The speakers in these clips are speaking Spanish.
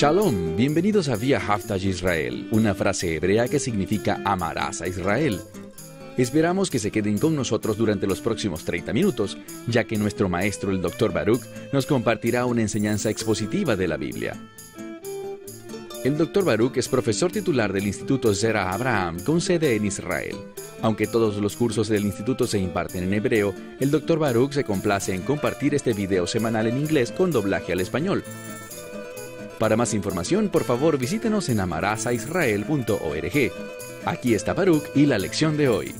Shalom, bienvenidos a Via Haftaj Israel, una frase hebrea que significa amarás a Israel. Esperamos que se queden con nosotros durante los próximos 30 minutos, ya que nuestro maestro, el Dr. Baruch, nos compartirá una enseñanza expositiva de la Biblia. El Dr. Baruch es profesor titular del Instituto Zera Abraham, con sede en Israel. Aunque todos los cursos del instituto se imparten en hebreo, el Dr. Baruch se complace en compartir este video semanal en inglés con doblaje al español. Para más información, por favor, visítenos en amarasaisrael.org. Aquí está Baruch y la lección de hoy.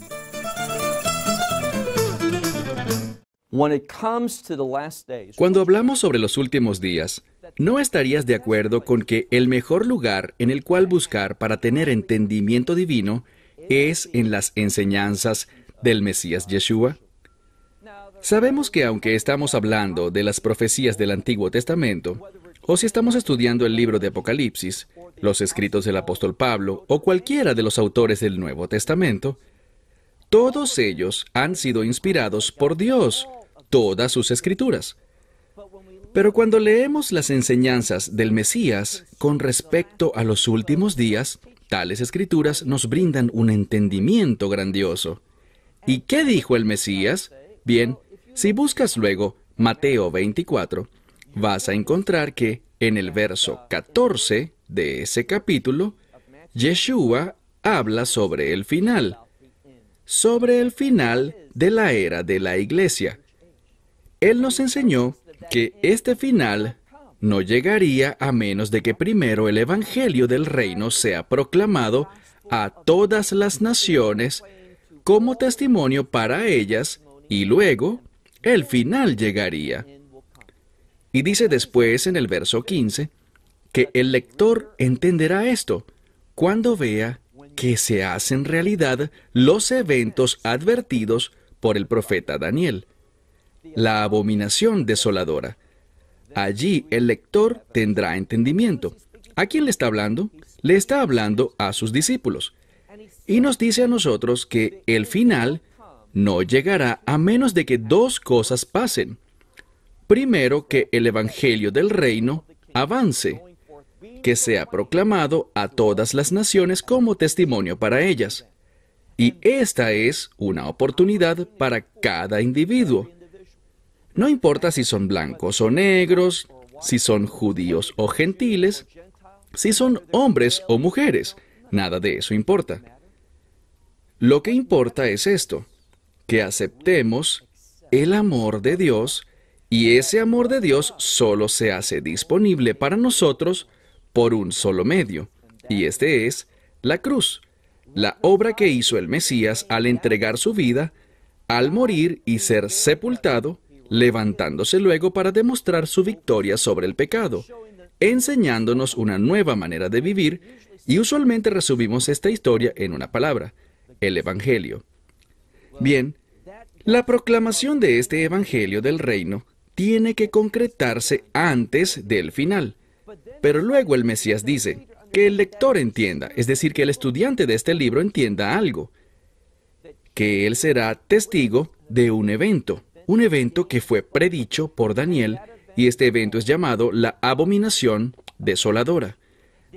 Cuando hablamos sobre los últimos días, ¿no estarías de acuerdo con que el mejor lugar en el cual buscar para tener entendimiento divino es en las enseñanzas del Mesías Yeshua? Sabemos que aunque estamos hablando de las profecías del Antiguo Testamento, o si estamos estudiando el libro de Apocalipsis, los escritos del apóstol Pablo o cualquiera de los autores del Nuevo Testamento, todos ellos han sido inspirados por Dios, todas sus escrituras. Pero cuando leemos las enseñanzas del Mesías con respecto a los últimos días, tales escrituras nos brindan un entendimiento grandioso. ¿Y qué dijo el Mesías? Bien, si buscas luego Mateo 24, vas a encontrar que en el verso 14 de ese capítulo, Yeshua habla sobre el final de la era de la iglesia. Él nos enseñó que este final no llegaría a menos de que primero el Evangelio del Reino sea proclamado a todas las naciones como testimonio para ellas, y luego el final llegaría. Y dice después en el verso 15 que el lector entenderá esto cuando vea que se hacen realidad los eventos advertidos por el profeta Daniel. La abominación desoladora. Allí el lector tendrá entendimiento. ¿A quién le está hablando? Le está hablando a sus discípulos. Y nos dice a nosotros que el final no llegará a menos de que dos cosas pasen. Primero, que el Evangelio del Reino avance, que sea proclamado a todas las naciones como testimonio para ellas. Y esta es una oportunidad para cada individuo. No importa si son blancos o negros, si son judíos o gentiles, si son hombres o mujeres, nada de eso importa. Lo que importa es esto, que aceptemos el amor de Dios. Y ese amor de Dios solo se hace disponible para nosotros por un solo medio, y este es la cruz, la obra que hizo el Mesías al entregar su vida, al morir y ser sepultado, levantándose luego para demostrar su victoria sobre el pecado, enseñándonos una nueva manera de vivir, y usualmente resumimos esta historia en una palabra, el Evangelio. Bien, la proclamación de este Evangelio del Reino tiene que concretarse antes del final. Pero luego el Mesías dice que el lector entienda, es decir, que el estudiante de este libro entienda algo, que él será testigo de un evento que fue predicho por Daniel, y este evento es llamado la abominación desoladora.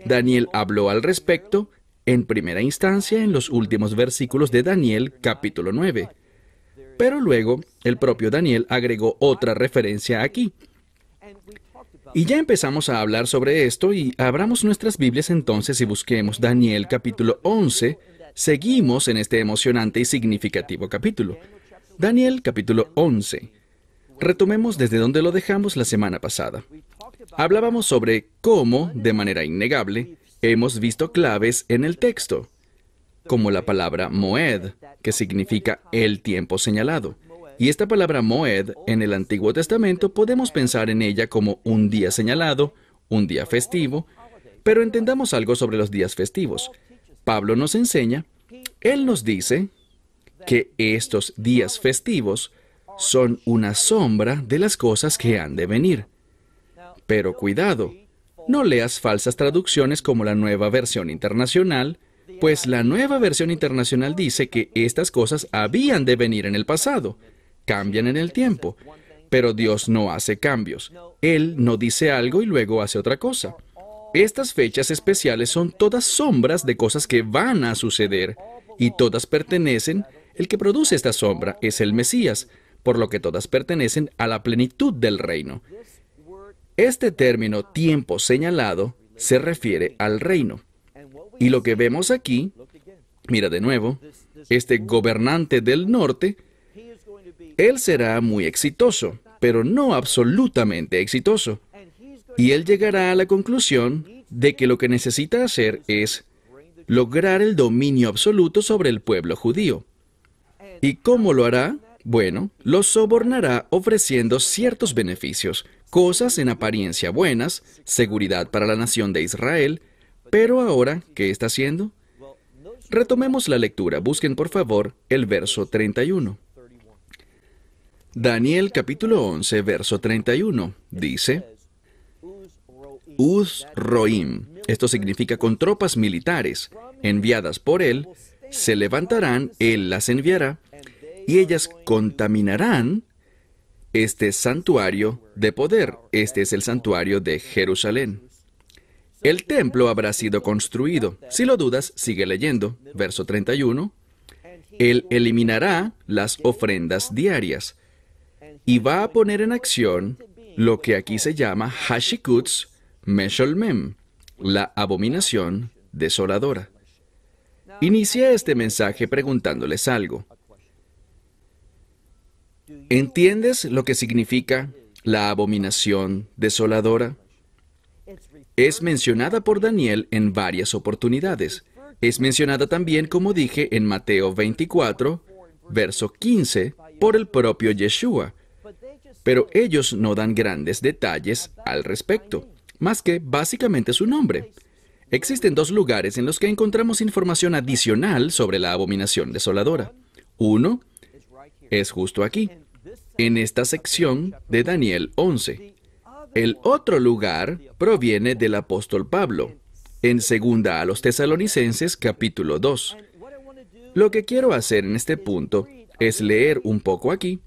Daniel habló al respecto en primera instancia en los últimos versículos de Daniel capítulo 9. Pero luego, el propio Daniel agregó otra referencia aquí. Y ya empezamos a hablar sobre esto, y abramos nuestras Biblias entonces y busquemos Daniel capítulo 11. Seguimos en este emocionante y significativo capítulo. Daniel capítulo 11. Retomemos desde donde lo dejamos la semana pasada. Hablábamos sobre cómo, de manera innegable, hemos visto claves en el texto, como la palabra moed, que significa el tiempo señalado. Y esta palabra moed, en el Antiguo Testamento, podemos pensar en ella como un día señalado, un día festivo, pero entendamos algo sobre los días festivos. Pablo nos enseña, él nos dice que estos días festivos son una sombra de las cosas que han de venir. Pero cuidado, no leas falsas traducciones como la Nueva Versión Internacional, pues la Nueva Versión Internacional dice que estas cosas habían de venir en el pasado, cambian en el tiempo, pero Dios no hace cambios. Él no dice algo y luego hace otra cosa. Estas fechas especiales son todas sombras de cosas que van a suceder, y todas pertenecen, el que produce esta sombra es el Mesías, por lo que todas pertenecen a la plenitud del reino. Este término tiempo señalado se refiere al reino. Y lo que vemos aquí, mira de nuevo, este gobernante del norte, él será muy exitoso, pero no absolutamente exitoso. Y él llegará a la conclusión de que lo que necesita hacer es lograr el dominio absoluto sobre el pueblo judío. ¿Y cómo lo hará? Bueno, los sobornará ofreciendo ciertos beneficios, cosas en apariencia buenas, seguridad para la nación de Israel, pero ahora, ¿qué está haciendo? Retomemos la lectura. Busquen, por favor, el verso 31. Daniel capítulo 11, verso 31, dice: Uz Roim, esto significa con tropas militares, enviadas por él, se levantarán, él las enviará, y ellas contaminarán este santuario de poder. Este es el santuario de Jerusalén. El templo habrá sido construido. Si lo dudas, sigue leyendo. Verso 31. Él eliminará las ofrendas diarias y va a poner en acción lo que aquí se llama Hashikutz Mesholmem, la abominación desoladora. Inicié este mensaje preguntándoles algo. ¿Entiendes lo que significa la abominación desoladora? Es mencionada por Daniel en varias oportunidades. Es mencionada también, como dije, en Mateo 24, verso 15, por el propio Yeshua. Pero ellos no dan grandes detalles al respecto, más que básicamente su nombre. Existen dos lugares en los que encontramos información adicional sobre la abominación desoladora. Uno es justo aquí, en esta sección de Daniel 11. El otro lugar proviene del apóstol Pablo, en 2 a los Tesalonicenses capítulo 2. Lo que quiero hacer en este punto es leer un poco aquí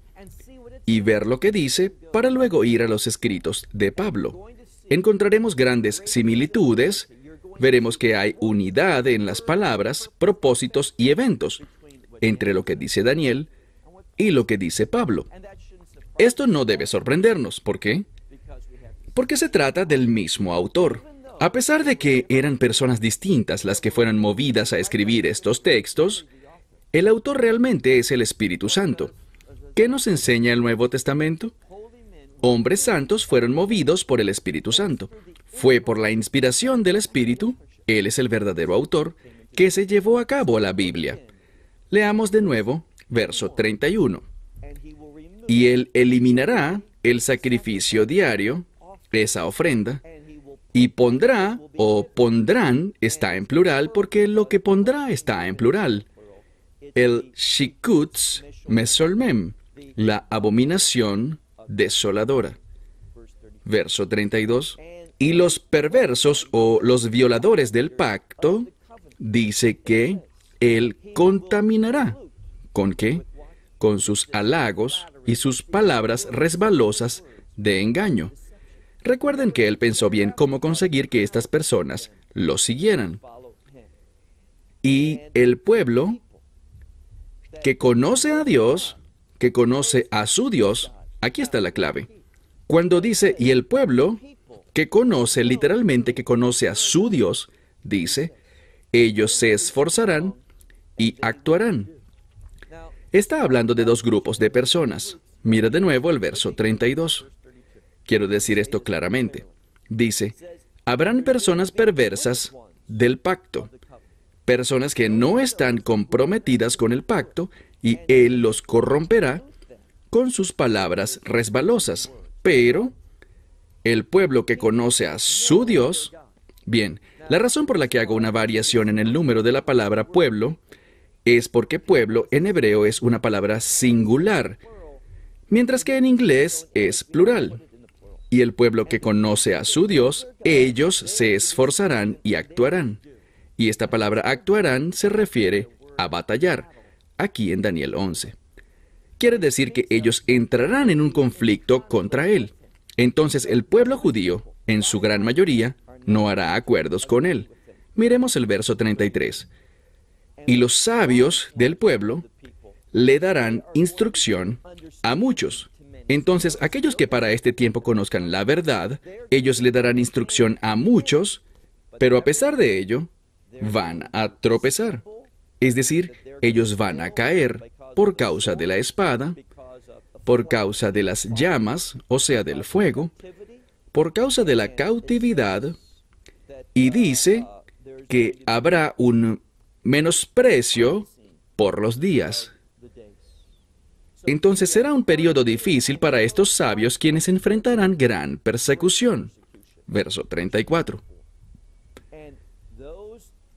y ver lo que dice para luego ir a los escritos de Pablo. Encontraremos grandes similitudes, veremos que hay unidad en las palabras, propósitos y eventos entre lo que dice Daniel y lo que dice Pablo. Esto no debe sorprendernos. ¿Por qué? Porque se trata del mismo autor. A pesar de que eran personas distintas las que fueron movidas a escribir estos textos, el autor realmente es el Espíritu Santo. ¿Qué nos enseña el Nuevo Testamento? Hombres santos fueron movidos por el Espíritu Santo. Fue por la inspiración del Espíritu, Él es el verdadero autor, que se llevó a cabo la Biblia. Leamos de nuevo, verso 31. Y Él eliminará el sacrificio diario, esa ofrenda, y pondrá, o pondrán, está en plural, porque lo que pondrá está en plural, el Shikutz Mesolmem, la abominación desoladora. Verso 32. Y los perversos o los violadores del pacto, dice que Él contaminará. ¿Con qué? Con sus halagos y sus palabras resbalosas de engaño. Recuerden que Él pensó bien cómo conseguir que estas personas lo siguieran. Y el pueblo que conoce a Dios, que conoce a su Dios, aquí está la clave. Cuando dice, y el pueblo que conoce, literalmente que conoce a su Dios, dice, ellos se esforzarán y actuarán. Está hablando de dos grupos de personas. Mira de nuevo el verso 32. Quiero decir esto claramente. Dice, habrán personas perversas del pacto, personas que no están comprometidas con el pacto, y Él los corromperá con sus palabras resbalosas. Pero el pueblo que conoce a su Dios... Bien, la razón por la que hago una variación en el número de la palabra pueblo es porque pueblo en hebreo es una palabra singular, mientras que en inglés es plural. Y el pueblo que conoce a su Dios, ellos se esforzarán y actuarán. Y esta palabra actuarán se refiere a batallar, aquí en Daniel 11. Quiere decir que ellos entrarán en un conflicto contra Él. Entonces el pueblo judío, en su gran mayoría, no hará acuerdos con él. Miremos el verso 33. Y los sabios del pueblo le darán instrucción a muchos. Entonces, aquellos que para este tiempo conozcan la verdad, ellos le darán instrucción a muchos, pero a pesar de ello, van a tropezar. Es decir, ellos van a caer por causa de la espada, por causa de las llamas, o sea, del fuego, por causa de la cautividad, y dice que habrá un menosprecio por los días. Entonces será un periodo difícil para estos sabios quienes enfrentarán gran persecución. Verso 34.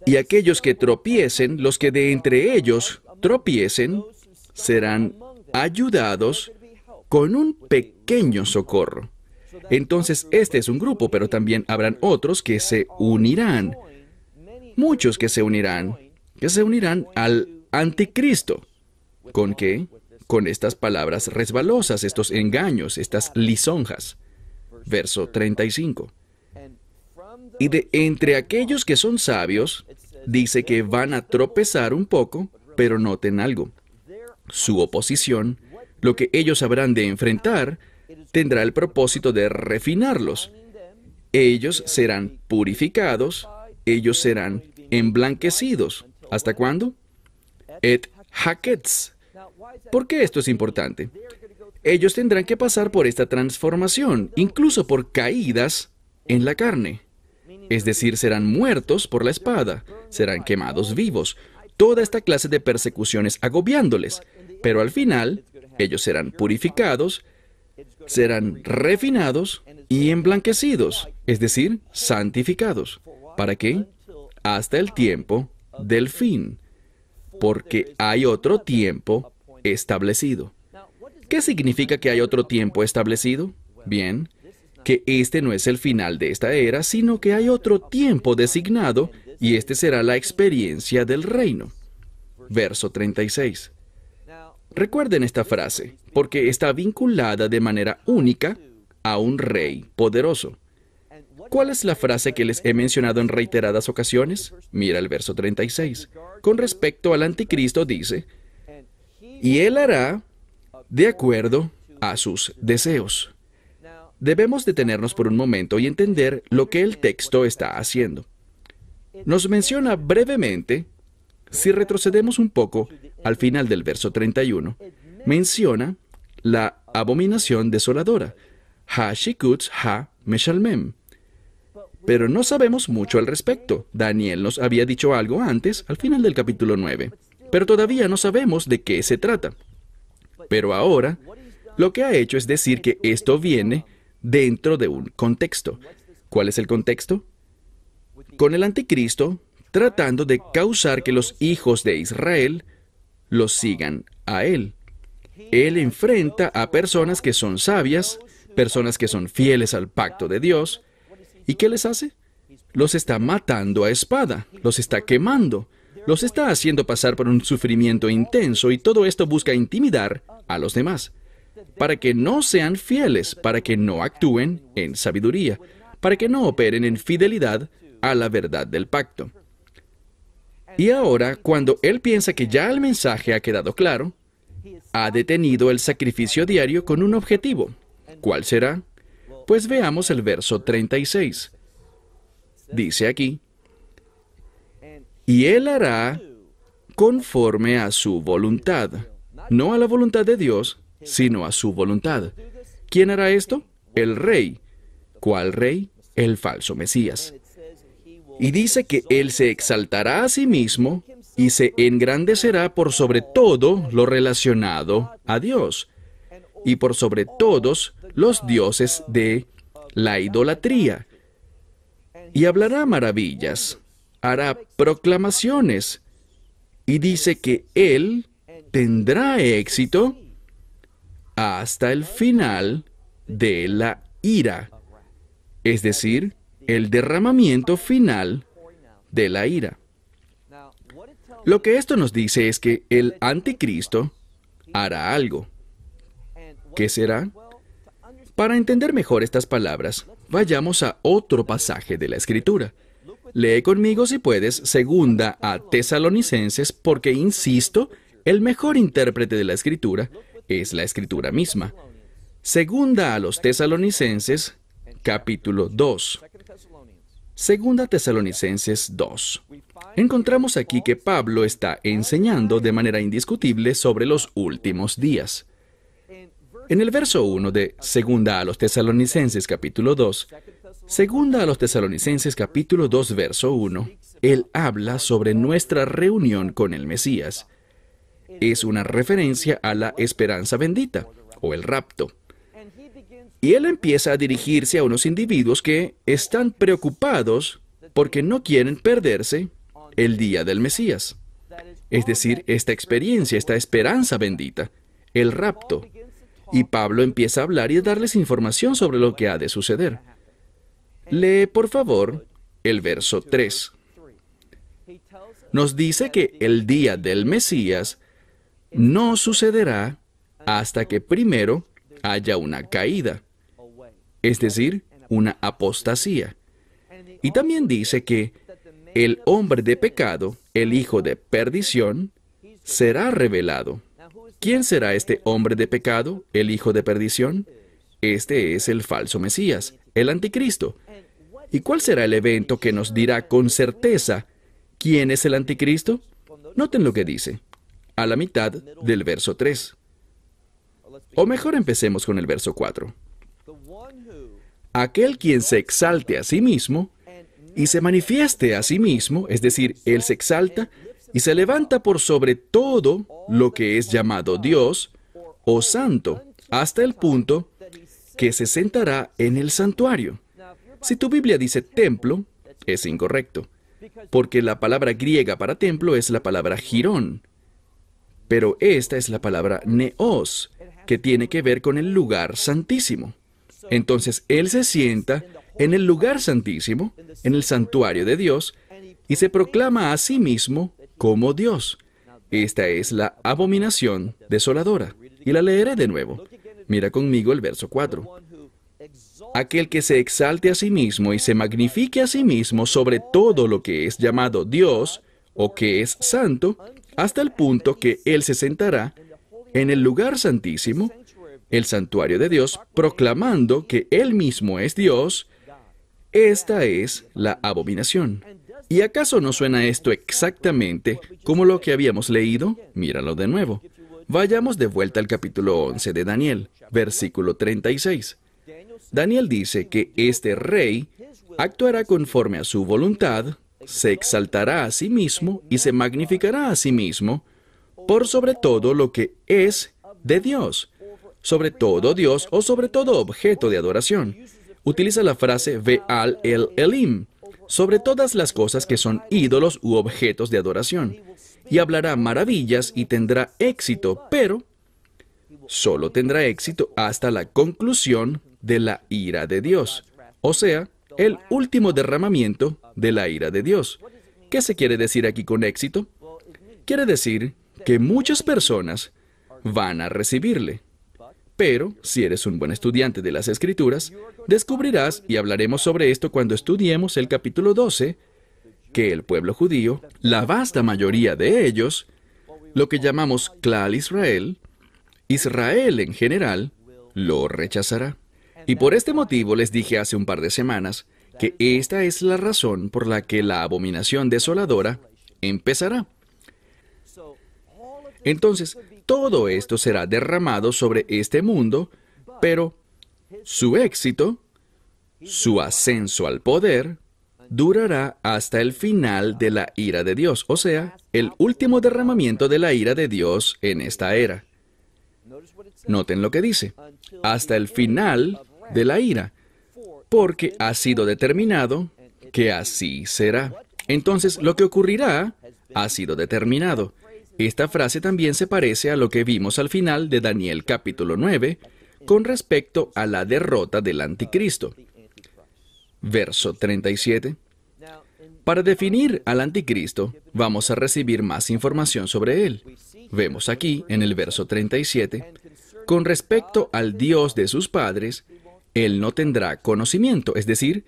Y aquellos que tropiecen, los que de entre ellos tropiecen, serán ayudados con un pequeño socorro. Entonces este es un grupo, pero también habrán otros que se unirán. Muchos que se unirán al anticristo. ¿Con qué? Con estas palabras resbalosas, estos engaños, estas lisonjas. Verso 35. Y de entre aquellos que son sabios, dice que van a tropezar un poco, pero noten algo. Su oposición, lo que ellos habrán de enfrentar, tendrá el propósito de refinarlos. Ellos serán purificados, ellos serán emblanquecidos. ¿Hasta cuándo? Et haketz. ¿Por qué esto es importante? Ellos tendrán que pasar por esta transformación, incluso por caídas en la carne. Es decir, serán muertos por la espada, serán quemados vivos, toda esta clase de persecuciones agobiándoles, pero al final, ellos serán purificados, serán refinados y emblanquecidos, es decir, santificados. ¿Para qué? Hasta el tiempo del fin, porque hay otro tiempo establecido. ¿Qué significa que hay otro tiempo establecido? Bien, que este no es el final de esta era, sino que hay otro tiempo designado, y este será la experiencia del reino. Verso 36. Recuerden esta frase, porque está vinculada de manera única a un rey poderoso. ¿Cuál es la frase que les he mencionado en reiteradas ocasiones? Mira el verso 36. Con respecto al anticristo dice, y él hará de acuerdo a sus deseos. Debemos detenernos por un momento y entender lo que el texto está haciendo. Nos menciona brevemente, si retrocedemos un poco al final del verso 31, menciona la abominación desoladora, Ha-Shikutz Ha-Meshalmem. Pero no sabemos mucho al respecto. Daniel nos había dicho algo antes, al final del capítulo 9, pero todavía no sabemos de qué se trata. Pero ahora, lo que ha hecho es decir que esto viene dentro de un contexto. ¿Cuál es el contexto? Con el anticristo tratando de causar que los hijos de Israel los sigan a él. Él enfrenta a personas que son sabias, personas que son fieles al pacto de Dios. ¿Y qué les hace? Los está matando a espada, los está quemando, los está haciendo pasar por un sufrimiento intenso, y todo esto busca intimidar a los demás, para que no sean fieles, para que no actúen en sabiduría, para que no operen en fidelidad a la verdad del pacto. Y ahora, cuando él piensa que ya el mensaje ha quedado claro, ha detenido el sacrificio diario con un objetivo. ¿Cuál será? Pues veamos el verso 36. Dice aquí, y él hará conforme a su voluntad, no a la voluntad de Dios, sino a su voluntad. ¿Quién hará esto? El rey. ¿Cuál rey? El falso Mesías. Y dice que él se exaltará a sí mismo y se engrandecerá por sobre todo lo relacionado a Dios, y por sobre todos los dioses de la idolatría. Y hablará maravillas, hará proclamaciones, y dice que él tendrá éxito hasta el final de la ira, es decir, el derramamiento final de la ira. Lo que esto nos dice es que el anticristo hará algo. ¿Qué será? Para entender mejor estas palabras, Vayamos a otro pasaje de la Escritura. Lee conmigo, si puedes, segunda a Tesalonicenses, porque, insisto, el mejor intérprete de la Escritura es la Escritura misma. Segunda a los Tesalonicenses, capítulo 2. Segunda Tesalonicenses 2. Encontramos aquí que Pablo está enseñando de manera indiscutible sobre los últimos días. En el verso 1 de Segunda a los Tesalonicenses, capítulo 2, Segunda a los Tesalonicenses, capítulo 2, verso 1, él habla sobre nuestra reunión con el Mesías. Es una referencia a la esperanza bendita, o el rapto. Y él empieza a dirigirse a unos individuos que están preocupados porque no quieren perderse el día del Mesías. Es decir, esta experiencia, esta esperanza bendita, el rapto. Y Pablo empieza a hablar y a darles información sobre lo que ha de suceder. Lee, por favor, el verso 3. Nos dice que el día del Mesías no sucederá hasta que primero haya una caída, es decir, una apostasía. Y también dice que el hombre de pecado, el hijo de perdición, será revelado. ¿Quién será este hombre de pecado, el hijo de perdición? Este es el falso Mesías, el anticristo. ¿Y cuál será el evento que nos dirá con certeza quién es el anticristo? Noten lo que dice, a la mitad del verso 3. O mejor, empecemos con el verso 4. Aquel quien se exalte a sí mismo y se manifieste a sí mismo, es decir, él se exalta y se levanta por sobre todo lo que es llamado Dios o santo, hasta el punto que se sentará en el santuario. Si tu Biblia dice templo, es incorrecto, porque la palabra griega para templo es la palabra girón, pero esta es la palabra neos, que tiene que ver con el lugar santísimo. Entonces, él se sienta en el lugar santísimo, en el santuario de Dios, y se proclama a sí mismo como Dios. Esta es la abominación desoladora. Y la leeré de nuevo. Mira conmigo el verso 4. Aquel que se exalte a sí mismo y se magnifique a sí mismo sobre todo lo que es llamado Dios, o que es santo, hasta el punto que él se sentará en el lugar santísimo, el santuario de Dios, proclamando que él mismo es Dios. Esta es la abominación. ¿Y acaso no suena esto exactamente como lo que habíamos leído? Míralo de nuevo. Vayamos de vuelta al capítulo 11 de Daniel, versículo 36. Daniel dice que este rey actuará conforme a su voluntad, se exaltará a sí mismo y se magnificará a sí mismo por sobre todo lo que es de Dios, sobre todo Dios o sobre todo objeto de adoración. Utiliza la frase Ve'al el Elim, sobre todas las cosas que son ídolos u objetos de adoración, y hablará maravillas y tendrá éxito, pero solo tendrá éxito hasta la conclusión de la ira de Dios, o sea, el último derramamiento de la ira de Dios. ¿Qué se quiere decir aquí con éxito? Quiere decir que muchas personas van a recibirle. Pero, si eres un buen estudiante de las Escrituras, descubrirás, y hablaremos sobre esto cuando estudiemos el capítulo 12, que el pueblo judío, la vasta mayoría de ellos, lo que llamamos Klal Israel, Israel en general, lo rechazará. Y por este motivo les dije hace un par de semanas que esta es la razón por la que la abominación desoladora empezará. Entonces, todo esto será derramado sobre este mundo, pero su éxito, su ascenso al poder, durará hasta el final de la ira de Dios, o sea, el último derramamiento de la ira de Dios en esta era. Noten lo que dice, hasta el final de la ira, porque ha sido determinado que así será. Entonces, lo que ocurrirá ha sido determinado. Esta frase también se parece a lo que vimos al final de Daniel capítulo 9 con respecto a la derrota del anticristo. Verso 37. Para definir al anticristo, vamos a recibir más información sobre él. Vemos aquí, en el verso 37, con respecto al Dios de sus padres, él no tendrá conocimiento. Es decir,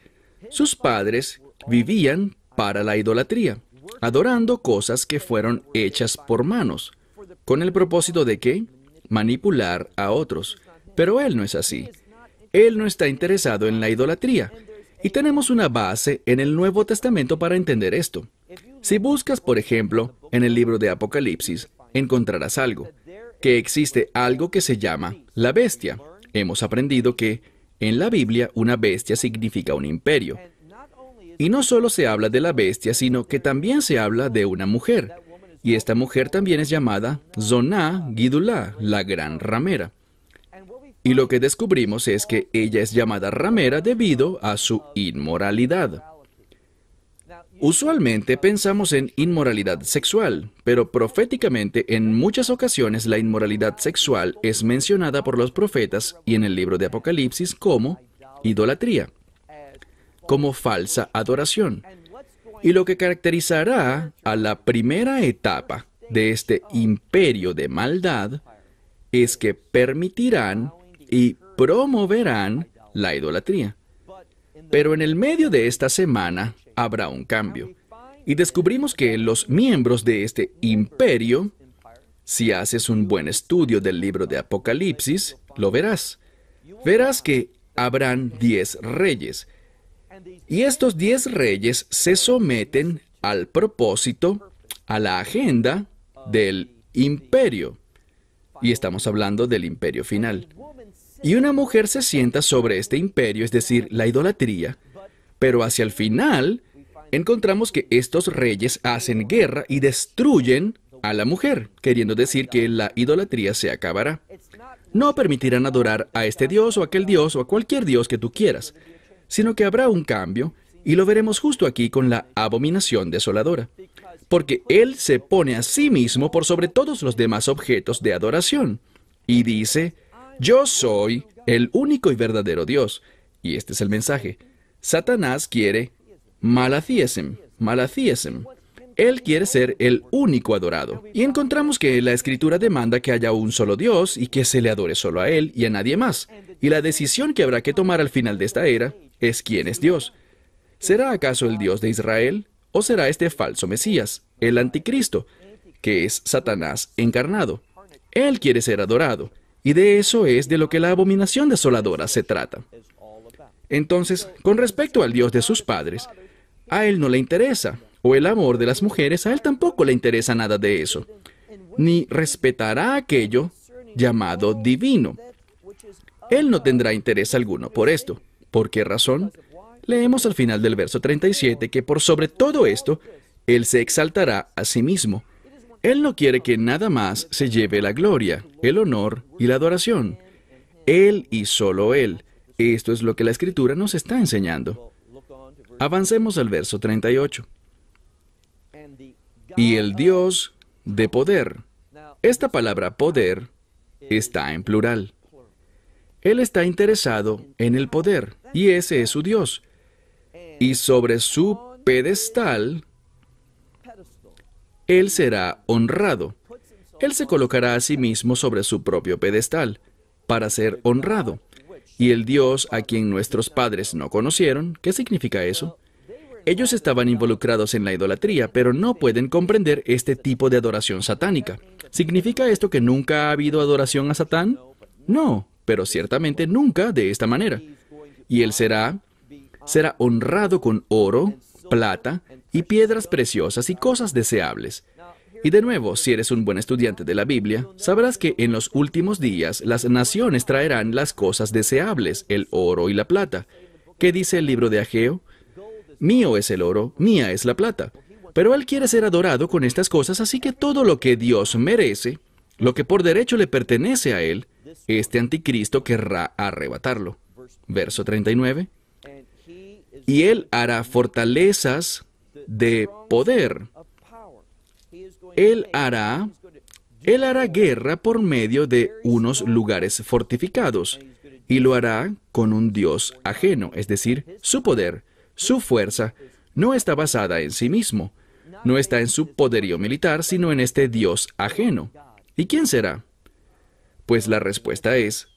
sus padres vivían para la idolatría, adorando cosas que fueron hechas por manos, con el propósito de ¿qué? Manipular a otros. Pero él no es así. Él no está interesado en la idolatría. Y tenemos una base en el Nuevo Testamento para entender esto. Si buscas, por ejemplo, en el libro de Apocalipsis, encontrarás algo, que existe algo que se llama la bestia. Hemos aprendido que en la Biblia una bestia significa un imperio. Y no solo se habla de la bestia, sino que también se habla de una mujer. Y esta mujer también es llamada Zoná Gidulá, la gran ramera. Y lo que descubrimos es que ella es llamada ramera debido a su inmoralidad. Usualmente pensamos en inmoralidad sexual, pero proféticamente en muchas ocasiones la inmoralidad sexual es mencionada por los profetas y en el libro de Apocalipsis como idolatría, como falsa adoración. Y lo que caracterizará a la primera etapa de este imperio de maldad es que permitirán y promoverán la idolatría. Pero en el medio de esta semana habrá un cambio. Y descubrimos que los miembros de este imperio, si haces un buen estudio del libro de Apocalipsis, lo verás. Verás que habrán 10 reyes. Y estos 10 reyes se someten al propósito, a la agenda del imperio. Y estamos hablando del imperio final. Y una mujer se sienta sobre este imperio, es decir, la idolatría, pero hacia el final encontramos que estos reyes hacen guerra y destruyen a la mujer, queriendo decir que la idolatría se acabará. No permitirán adorar a este dios o aquel dios o a cualquier dios que tú quieras, sino que habrá un cambio, y lo veremos justo aquí con la abominación desoladora, porque él se pone a sí mismo por sobre todos los demás objetos de adoración, y dice: yo soy el único y verdadero Dios. Y este es el mensaje. Satanás quiere malathíesem. Él quiere ser el único adorado. Y encontramos que la Escritura demanda que haya un solo Dios y que se le adore solo a Él y a nadie más. Y la decisión que habrá que tomar al final de esta era es quién es Dios. ¿Será acaso el Dios de Israel? ¿O será este falso Mesías, el anticristo, que es Satanás encarnado? Él quiere ser adorado. Y de eso es de lo que la abominación desoladora se trata. Entonces, con respecto al Dios de sus padres, a él no le interesa, o el amor de las mujeres, a él tampoco le interesa nada de eso, ni respetará aquello llamado divino. Él no tendrá interés alguno por esto. ¿Por qué razón? Leemos al final del verso 37 que por sobre todo esto, él se exaltará a sí mismo. Él no quiere que nada más se lleve la gloria, el honor y la adoración. Él y solo Él. Esto es lo que la Escritura nos está enseñando. Avancemos al verso 38. Y el Dios de poder. Esta palabra poder está en plural. Él está interesado en el poder, y ese es su Dios. Y sobre su pedestal, Él será honrado. Él se colocará a sí mismo sobre su propio pedestal, para ser honrado. Y el Dios a quien nuestros padres no conocieron, ¿qué significa eso? Ellos estaban involucrados en la idolatría, pero no pueden comprender este tipo de adoración satánica. ¿Significa esto que nunca ha habido adoración a Satán? No, pero ciertamente nunca de esta manera. Y Él será honrado con oro, plata y piedras preciosas y cosas deseables. Y de nuevo, si eres un buen estudiante de la Biblia, sabrás que en los últimos días las naciones traerán las cosas deseables, el oro y la plata. ¿Qué dice el libro de Ageo? Mío es el oro, mía es la plata. Pero Él quiere ser adorado con estas cosas, así que todo lo que Dios merece, lo que por derecho le pertenece a Él, este anticristo querrá arrebatarlo. Verso 39. Y Él hará fortalezas de poder. Él hará guerra por medio de unos lugares fortificados, y lo hará con un Dios ajeno, es decir, su poder, su fuerza, no está basada en sí mismo, no está en su poderío militar, sino en este Dios ajeno. ¿Y quién será? Pues la respuesta es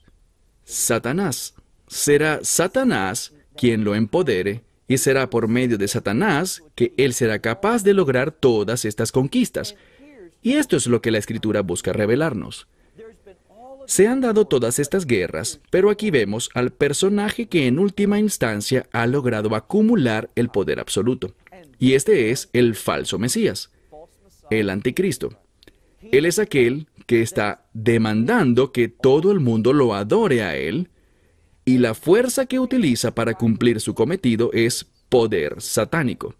Satanás. será Satanás quien lo empodere, y será por medio de Satanás que él será capaz de lograr todas estas conquistas. Y esto es lo que la Escritura busca revelarnos. Se han dado todas estas guerras, pero aquí vemos al personaje que en última instancia ha logrado acumular el poder absoluto. Y este es el falso Mesías, el anticristo. Él es aquel que está demandando que todo el mundo lo adore a él, y la fuerza que utiliza para cumplir su cometido es poder satánico.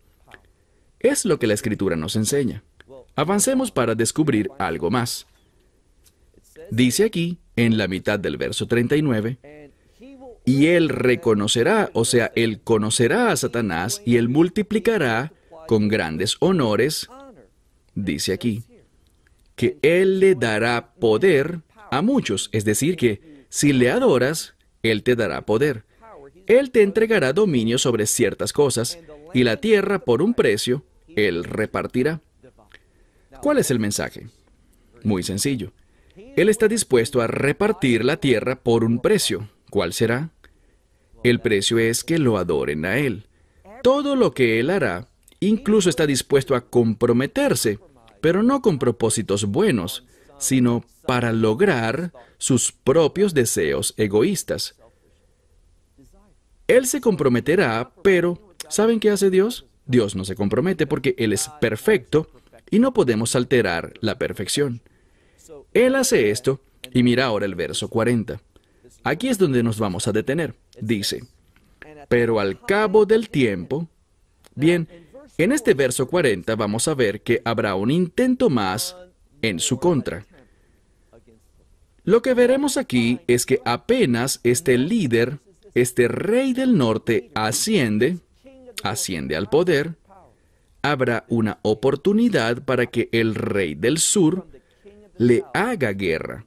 Es lo que la Escritura nos enseña. Avancemos para descubrir algo más. Dice aquí, en la mitad del verso 39, y él reconocerá, o sea, él conocerá a Satanás y él multiplicará con grandes honores, dice aquí, que él le dará poder a muchos, es decir, que si le adoras, él te dará poder. Él te entregará dominio sobre ciertas cosas, y la tierra por un precio, él repartirá. ¿Cuál es el mensaje? Muy sencillo. Él está dispuesto a repartir la tierra por un precio. ¿Cuál será? El precio es que lo adoren a él. Todo lo que él hará, incluso está dispuesto a comprometerse, pero no con propósitos buenos, sino para lograr sus propios deseos egoístas. Él se comprometerá, pero ¿saben qué hace Dios? Dios no se compromete porque Él es perfecto y no podemos alterar la perfección. Él hace esto, y mira ahora el verso 40. Aquí es donde nos vamos a detener. Dice, pero al cabo del tiempo... Bien, en este verso 40 vamos a ver que habrá un intento más en su contra. Lo que veremos aquí es que apenas este líder, este rey del norte, asciende al poder, habrá una oportunidad para que el rey del sur le haga guerra.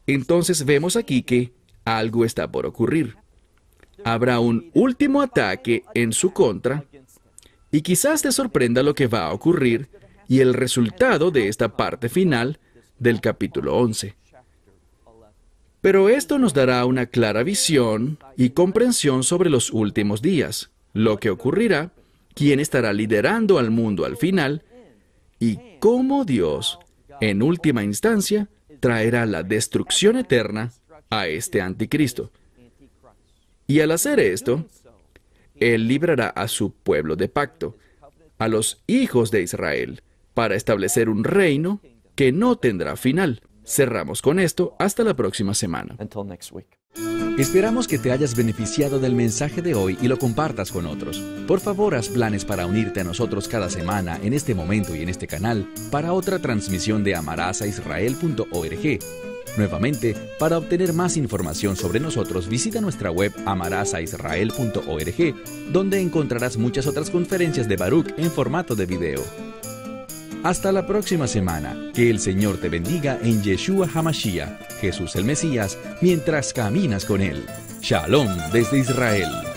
Entonces vemos aquí que algo está por ocurrir. Habrá un último ataque en su contra, y quizás te sorprenda lo que va a ocurrir y el resultado de esta parte final del capítulo 11. Pero esto nos dará una clara visión y comprensión sobre los últimos días, lo que ocurrirá, quién estará liderando al mundo al final, y cómo Dios, en última instancia, traerá la destrucción eterna a este anticristo. Y al hacer esto, Él librará a su pueblo de pacto, a los hijos de Israel, para establecer un reino que no tendrá final. Cerramos con esto. Hasta la próxima semana. Esperamos que te hayas beneficiado del mensaje de hoy y lo compartas con otros. Por favor, haz planes para unirte a nosotros cada semana en este momento y en este canal para otra transmisión de amarazaisrael.org. Nuevamente, para obtener más información sobre nosotros, visita nuestra web amarazaisrael.org, donde encontrarás muchas otras conferencias de Baruch en formato de video. Hasta la próxima semana. Que el Señor te bendiga en Yeshua HaMashiach, Jesús el Mesías, mientras caminas con Él. Shalom desde Israel.